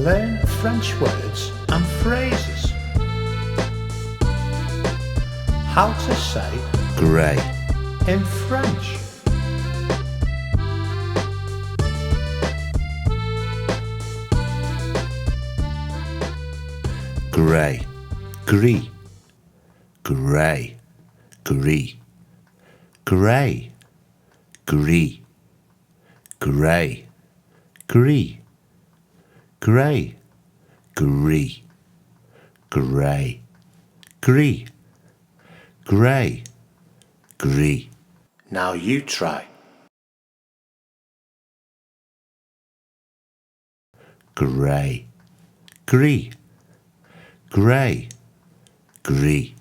Learn French words and phrases. How to say grey, in French. grey, gris, grey, gris, grey, gris, grey, gris, grey, gris, grey, gris, grey, gris. Now you try. Grey, gris, grey, gris.